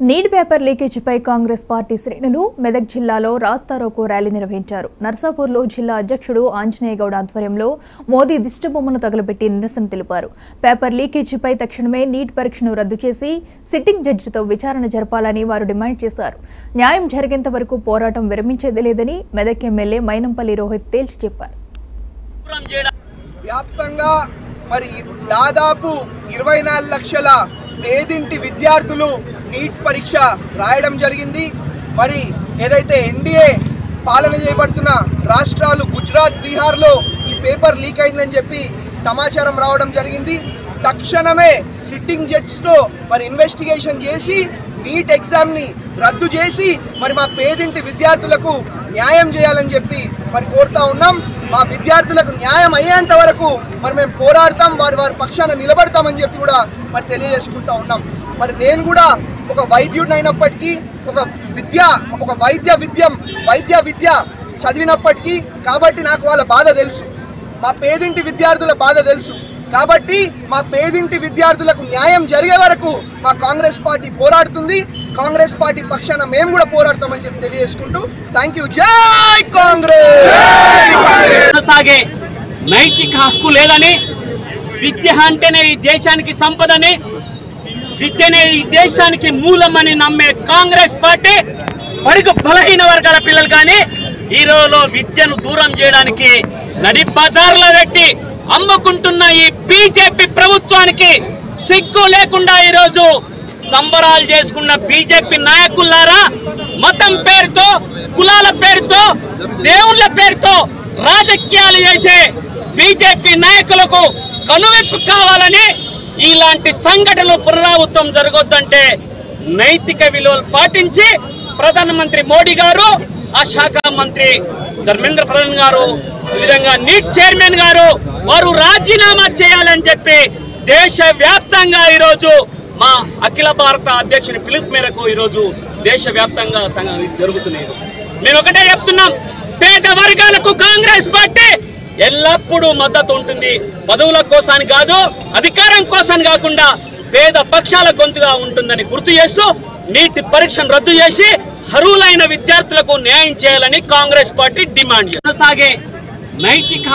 Neat paper లీకేజీపై Congress party శ్రేణులు మెదక్ జిల్లాలో రాస్తారోకో rally నిర్వహించారు. నర్సాపూర్లో జిల్లా అధ్యక్షుడు ఆంజనేయ గౌడ్ ఆధ్వర్యంలో మోదీ దిష్టిబొమ్మను తగలబెట్టి నిరసన తెలిపారు. పేపర్ లీకేజీపై తక్షణమే నీట్ పరీక్షను రద్దు చేసి సిట్టింగ్ జడ్జితో విచారణ జరపాలని వారు డిమాండ్ చేశారు. న్యాయం జరిగేంత వరకు పోరాటం విరమించేది లేదని మెదక్ ఎమ్మెల్యే మైనంపల్లి రోహిత్ తేల్చి చెప్పారు. వ్యాప్తంగా మరి దాదాపు 24 లక్షల పేదింటి విద్యార్థులు నీట్ పరీక్ష రాయడం జరిగింది. మరి ఏదైతే ఎన్డీఏ పాలన చేయబడుతున్న రాష్ట్రాలు గుజరాత్, బీహార్లో ఈ పేపర్ లీక్ అయిందని చెప్పి సమాచారం రావడం జరిగింది. తక్షణమే సిట్టింగ్ జడ్జితో మరి ఇన్వెస్టిగేషన్ చేసి నీట్ ఎగ్జామ్ని రద్దు చేసి మరి మా పేదింటి విద్యార్థులకు న్యాయం చేయాలని చెప్పి మరి కోరుతా ఉన్నాం. మా విద్యార్థులకు న్యాయం అయ్యేంత వరకు మరి మేము పోరాడతాం, వారి పక్షాన నిలబడతామని చెప్పి కూడా మరి తెలియజేసుకుంటా ఉన్నాం. మరి నేను కూడా ఒక వైద్యుడిని అయినప్పటికీ ఒక వైద్య విద్య చదివినప్పటికీ కాబట్టి నాకు వాళ్ళ బాధ తెలుసు, మా పేదింటి విద్యార్థుల బాధ తెలుసు. కాబట్టి మా పేదింటి విద్యార్థులకు న్యాయం జరిగే వరకు మా కాంగ్రెస్ పార్టీ పోరాడుతుంది. కాంగ్రెస్ పార్టీ పక్షాన మేము కూడా పోరాడతామని చెప్పి తెలియజేసుకుంటూ థ్యాంక్ యూ. జై కాంగ్రెస్. సాగే నైతిక హక్కు లేదని, విద్య అంటేనే ఈ దేశానికి సంపదని, విద్యనే ఈ దేశానికి మూలమని నమ్మే కాంగ్రెస్ పార్టీ బడుగు బలహీన వర్గాల పిల్లలు కానీ ఈ రోజులో విద్యను దూరం చేయడానికి నడి బజార్లో పెట్టి అమ్ముకుంటున్న ఈ బీజేపీ ప్రభుత్వానికి సిగ్గు లేకుండా ఈరోజు సంబరాలు చేసుకున్న బీజేపీ నాయకులారా, మతం పేరుతో, కులాల పేరుతో, దేవుళ్ళ పేరుతో రాజకీయాలు చేసే బీజేపీ నాయకులకు కనువిప్పు కావాలని ఇలాంటి సంఘటనలు పునరావృతం జరగొద్దంటే నైతిక విలువలు పాటించి ప్రధానమంత్రి మోడీ గారు, ఆ శాఖ మంత్రి ధర్మేంద్ర ప్రధాన్ గారు, ఈ విధంగా నీట్ చైర్మన్ గారు వారు రాజీనామా చేయాలని చెప్పి దేశవ్యాప్తంగా ఈరోజు మా అఖిల భారత అధ్యక్షుని పిలుపు మేరకు ఈరోజు దేశవ్యాప్తంగా జరుగుతున్నాయి. మేము ఒకటే చెప్తున్నాం, పేద వర్గాలకు కాంగ్రెస్ పార్టీ ఎల్లప్పుడూ మద్దతు ఉంటుంది. పదవుల కోసాన్ని కాదు, అధికారం కోసాన్ని కాకుండా పేద పక్షాల గొంతుగా ఉంటుందని గుర్తు చేస్తూ నీటి పరీక్షను రద్దు చేసి అర్హులైన విద్యార్థులకు న్యాయం చేయాలని కాంగ్రెస్ పార్టీ డిమాండ్ చేస్తుంది. నైతిక